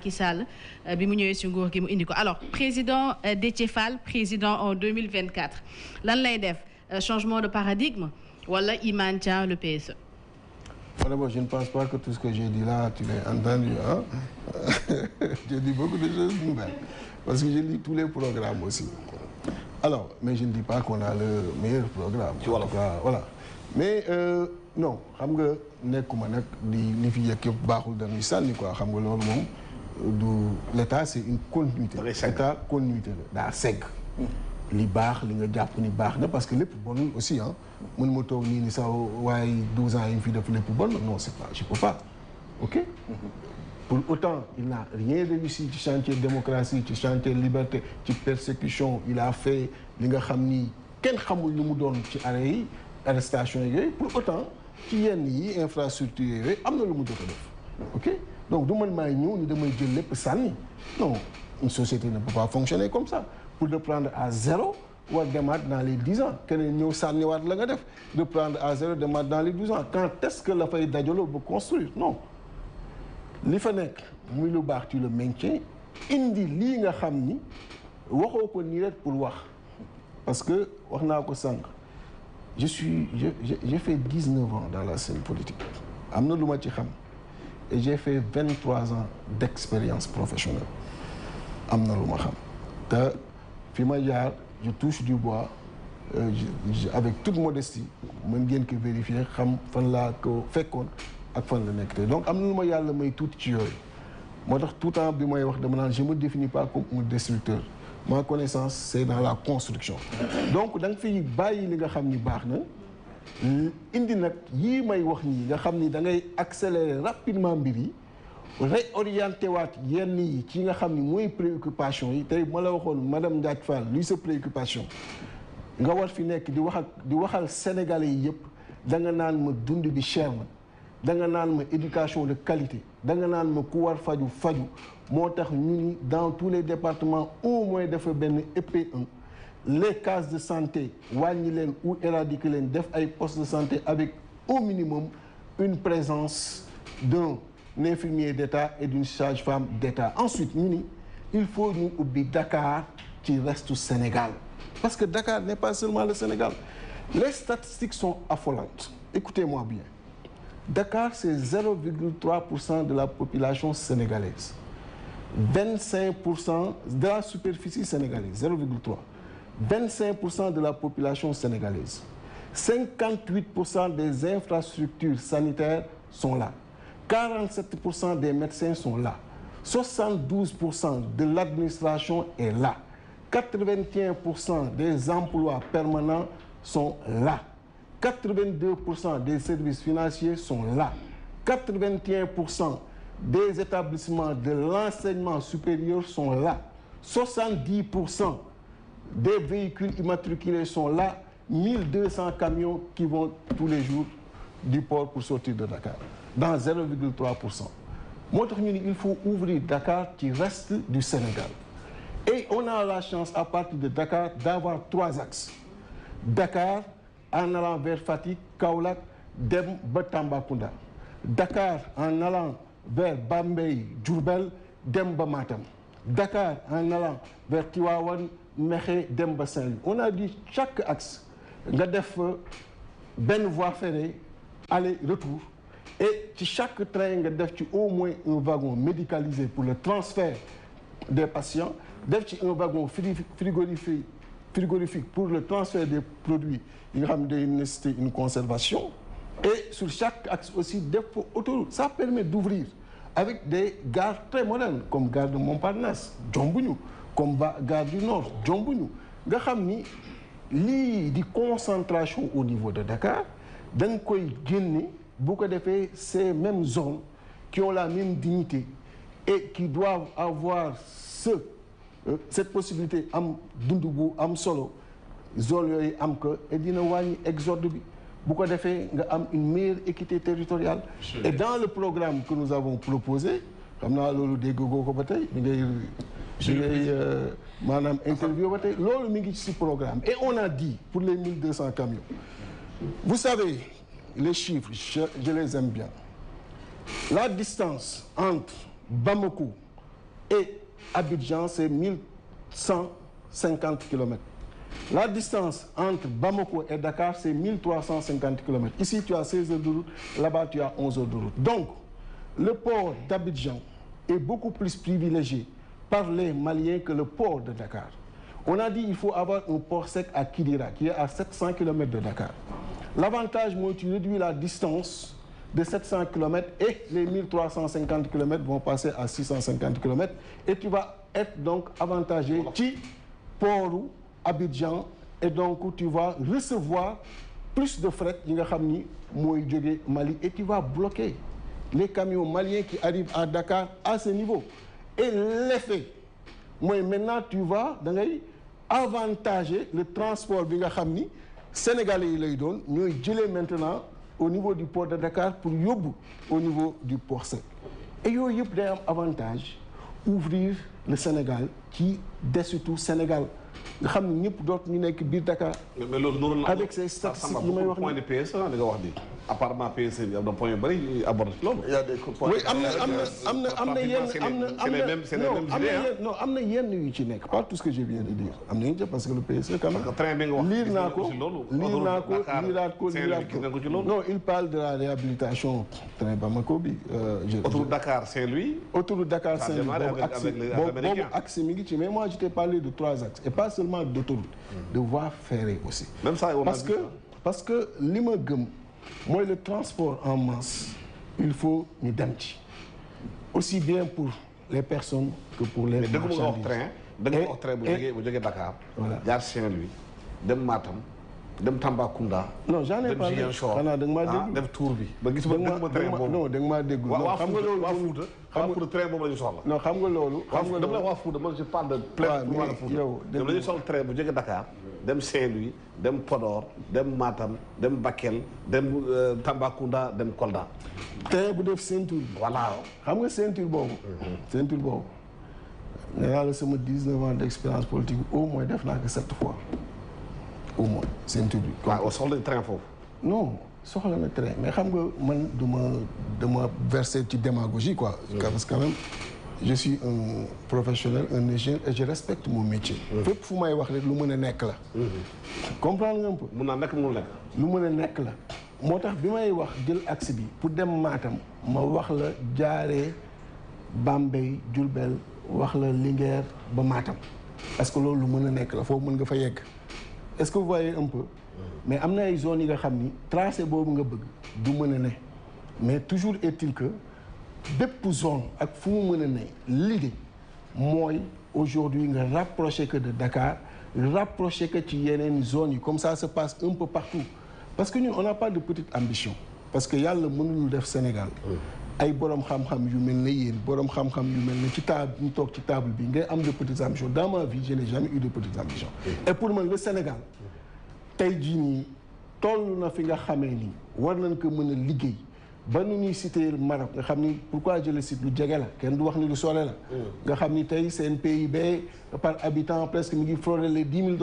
Macky Sall bi mu ñëwee ci nguur gi mu indi ko alors président Déthié Fall président en 2024 lan lay def changement de paradigme wala il maintient le PSE. D'abord, je ne pense pas que tout ce que j'ai dit là tu l'as entendu hein. J'ai dit beaucoup de choses nouvelles parce que j'ai lu tous les programmes aussi. Alors mais je ne dis pas qu'on a le meilleur programme. En tout cas, voilà mais non xam nga nekkuma nag li fi yëg yëpp baaxul dañuy sànni quoi xam nga loolu moom. L'État c'est une continuité. L'État continuité la daa segg li baax li nga jàpp ni baax na parce que lépp bonul aussi ah mën ma toog nii ni sax waaye 12 ans yi mu fi def lépp bon non c'est pas je peux pas ok. Pour autant il n'a rien réussi ci chantier démocratie ci chantier liberté ci persécution il a fait li nga xam ni kenn xamul lu mu doon ci arrêt yi arrestation yooyu pour autant ci yenn yi infrastructure yooyu am na lu mu jot a def ok. Donc du man maay ñëw ni damay jël lépp sànni non une société ne peut pas fonctionner comme ça pour de prendre à zéro war demaat dans les 10 ans keneen ñëw sànniwaat la nga def de prendre à zéro demaat dans les 12 ans quand est-ce que la fay dajaloo ba construire non li fa nekk muy lu baax tu le maintiens indi lii nga xam ni waxoo ko nii rek pour wax parce que wax naa ko sànq j'ai fait 19 ans dans la scène politique am na lu ma ci xam et j'ai fait 23 ans d'expérience professionnelle am na lu ma xam te fi ma jaar je touche du bois avec toute modestie mën ngeen ko vérifier xam fan laa ko fekkoon ak fan la nekk tey donc am na lu ma yàlla may tuuti ci yooyu moo tax tout temps bi may wax dama naan je me définis pas comme un destructeur ma connaissance c'est dans la construction donc da nga fiy bàyyi li nga xam ni baax na indi nag yii may wax nii nga xam ni da ngay accélérer rapidement mbir yi réorienté waat yenn yi ci nga xam ni mooy préoccupation yi tey ma la waxoon madame Ndiaye Fall luy sa préoccupation nga war fi nekk di waxal sénégalais yi yëpp da nga naan ma dund bi cher na da nga naan ma éducation de qualité da nga naan ma ku war faju moo tax ñu ni dans tous les départements au moins dafa benn EP1 les cases de santé wàññi leen ou éradiquer leen def ay postes de santé avec au minimum une présence d'un infirmier d'État et d'une sage-femme d'État ensuite ñu ni il faut ñu ubbi Dakar ci reste Sénégal parce que Dakar n'est pas seulement le Sénégal les statistiques sont affolantes écoutez-moi bien Dakar c'est 0,3% de la population sénégalaise 25% de la superficie sénégalaise 0,3 25% de la population sénégalaise 58% des infrastructures sanitaires sont là 47% des médecins sont là 72% de l'administration est là 81% des emplois permanents sont là 82% des services financiers sont là 81% des établissements de l'enseignement supérieur sont là 70% des véhicules immatriculés sont là 1200 camions qui vont tous les jours du port pour sortir de Dakar dans 0,3% moo tax ñu ni il faut ouvrir Dakar ci reste du Sénégal et on a la chance à partir de Dakar d'avoir 3 axes Dakar en allant vers Fatick Kaolack dem ba Tambacounda Dakar en allant vers Bambey Diourbel dem ba Matam Dakar en allant vers Tivaouane Mékhé dem ba Saint-Louis on a dit chaque axe nga def benn voie ferrée aller-retour et ci chaque train nga def ci au moins un wagon médicalisé pour le transfert des patients def ci un wagon frigorifique pour le transfert des produits yi nga xam ne day nécessiter une conservation et sur chaque axe aussi def fa autoroute ça permet d'ouvrir avec des gares très modernes comme gare de Montparnasse jombuñu comme gare du Nord jombuñu nga xam ni lii di concentration au niveau de Dakar da nga koy génne bu ko defee ces mêmes zones qui ont la même dignité et qui doivent avoir cette possibilité am dund bu am solo zone yooyu am ko et dina wàññi exode bi bu ko defee nga am une meilleure équité territoriale et dans le programme que nous avons proposé xam naa loolu dégg goo ko ba tey mi ngay maanaam interview ba tey loolu mi ngi ci programme et on a dit pour les 1200 camions vous savez les chiffres je les aime bien la distance entre Bamako et Abidjan, c'est 1150 kilomètres. La distance entre Bamako et Dakar, c'est 1350 kilomètres. Ici, tu as 16 heures de route, là-bas, tu as 11 heures de route. Donc, le port d'Abidjan est beaucoup plus privilégié par les Maliens que le port de Dakar. On a dit qu'il faut avoir un port sec à Kidira, qui est à 700 km de Dakar. L'avantage, moi, tu réduis la distance de 700 km et les 1350 km vont passer à 650 km et tu vas être donc avantagé ci port Abidjan et donc tu vas recevoir plus de fret yi nga xam ni mooy jóge Mali et tu vas bloquer les camions maliens qui arrivent à Dakar à ce niveau. Et l'effet mooy maintenant tu vas da ngay avantager le transport bi nga xam ni sénégalais yi lay doon ñooy jëlee maintenant au niveau du port de Dakar pour yóbbu au niveau du port sec. Et yooyu yëpp day am avantage ouvrir le Sénégal ci desitu Sénégal nga xam ne ñëpp dootu ñu nekk biir Dakar. mais loolu noonu la avec ces statistiques yi may wax point de PSE li nga wax ni apparemment PSE bi am na point yu bëri yu abordé ci loolu. il y a des points. oui am na yenn yu ci nekk pas tout ce que je viens de dire am na yenn parce que le PSE quand même. train bi nga wax liiraat ko non il parle de la réhabilitation train Bamako bi. autoroute Dakar Saint-Louis. autoroute Dakar Saint-Louis boobu axe mi ngi ci mais moi je t'ai parlé de 3 axes et pas seulement d'autoroute de voies ferrées aussi. même ça parce que li ma gëm mooy le transport en masse il faut ñu dem ci aussi bien pour les personnes que pour les marchandises. da nga wax train bu jógee Dakar. voilà jaar Saint-Louis dem Matam dem Tambacounda. non j'en ai parlé xanaa da nga maa déglu def tour bi. ba gis ma train boobu non da nga maa déglu. waaw xam nga loolu waa Fouta xam nga train boobu la ñu soxla. non xam nga loolu. xam nga dama la waa Fouta man je parle de plein pour wàllu Fouta. yow dama la ñu soxla train bu jógee Dakar dem Saint-Louis dem Podor dem Matam dem Bakel dem Tambacounda dem Kolda. train bu def ceinture bi. voilà xam nga ceinture boobu. ceinture boobu. nee naa la sama 19 ans d'expérience politique au moins def naa ko 7 fois. au moins ceinture bi. waaw soxla na train foofu. non soxla na train mais xam nga man dama verser ci démagogie quoi. parce que quand même je suis un professionnel un ingénieur et je respecte mon métier. fépp fu may wax rek lu mën a nekk la. comprendre nga un peu. mun naa nekk mënul nekk. lu mën a nekk la moo tax bi may wax jël axe bi pour dem Matam ma wax la jaaree Bambey Diourbel wax la Linguère ba Matam parce que loolu lu mën a nekk la foofu mën nga fa yegg. est-ce que vous voyez un peu mais am na ay zones yi nga xam ni tracé boobu nga bëgg du mën a ne mais toujours est-il que bépp zone ak fu mu mën a ne l'idée mooy aujourd'hui nga rapprocher que de Dakar rapprocher que ci yeneen zones yi comme ça se passe un peu partout parce que ñun on n'a pas de petite ambition parce que yàlla mënul def Sénégal ay borom xam-xam yu mel ne yéen borom xam-xam yu mel ne ci table ñu toog ci table bi ngay am de petites ambitions dans ma vie je n'ai jamais eu de petites ambitions et pour man le Sénégal tey jii nii toll na fi nga xamee ni war nañ ko mën a liggéey ba nu ñuy citer Maroc nga xam ni pourquoi je le cite lu jege la kenn du wax ni lu sore la nga xam ni tey seen PIB par habitant presque mi ngi frôler les $10,000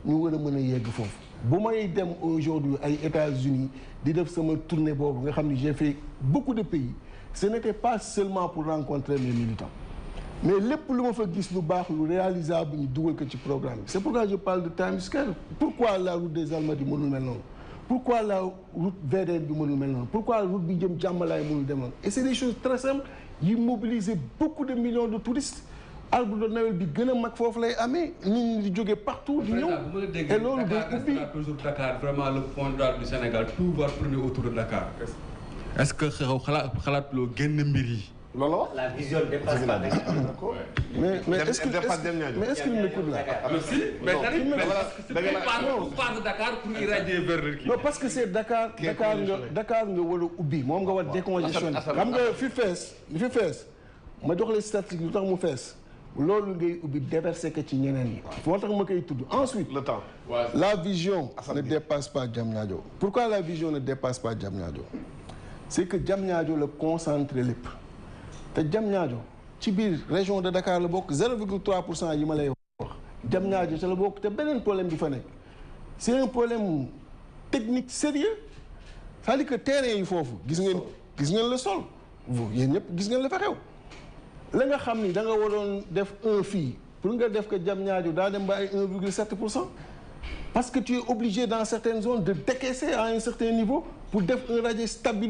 ñu war a mën a yegg foofu bu may dem aujourd'hui ay États-Unis di def sama tournée boobu nga xam ni j'ai fait beaucoup de pays ce n'était pas seulement pour rencontrer mes militants mais lépp lu ma fa gis lu baax lu réalisable ñu dugal ko ci programme bi c'est pourquoi je parle de Times Square pourquoi la route des Almadies mënul mel noonu pourquoi la route VDN bi mënul mel noonu pourquoi route bi jëm Jàmmalaay mënul dem noonu et c'est des choses très simples yi mobiliser beaucoup de millions de touristes arbre de Noël bi gën a mag foofu lay amee nit ñi di jógee partout di ñëw et loolu day ubbi toujours Dakar vraiment le point droit du Sénégal tout va tourner autour de Dakar est-ce que xalaatuloo génn mbir yi. loolu la vision dépasse pas mais est-ce qu'il m'écoute là. mais de Dakar pour irradier vers le kii. non parce que c'est Dakar nga war a ubbi moom nga war décongestionner xam nga fi fees ma jox les statistiques lu tax mu fees loolu ngay ubbi déverser ko ci ñeneen ñi. moo tax ma koy tudd ensuite. le temps. la vision ne dépasse pas Diamniadio. pourquoi la vision ne dépasse pas Diamniadio c'est que Diamniadio la concentré lépp te Diamniadio ci biir région de Dakar la bokk 0,3% yi ma lay wax Diamniadio ca la bokk te beneen problème bi fa nekk c'est un problème technique sérieux c'est-à-dire que terrain yi foofu gis ngeen le sol vous yéen ñëpp gis ngeen la fa xew la nga xam ni da nga waroon def 1 fii pour nga def ko Diamniadio daa dem ba ay 1,7%. Parce que tu es obligé dans certaines zones de décaisser à un certain niveau pour def un radier stabilisé.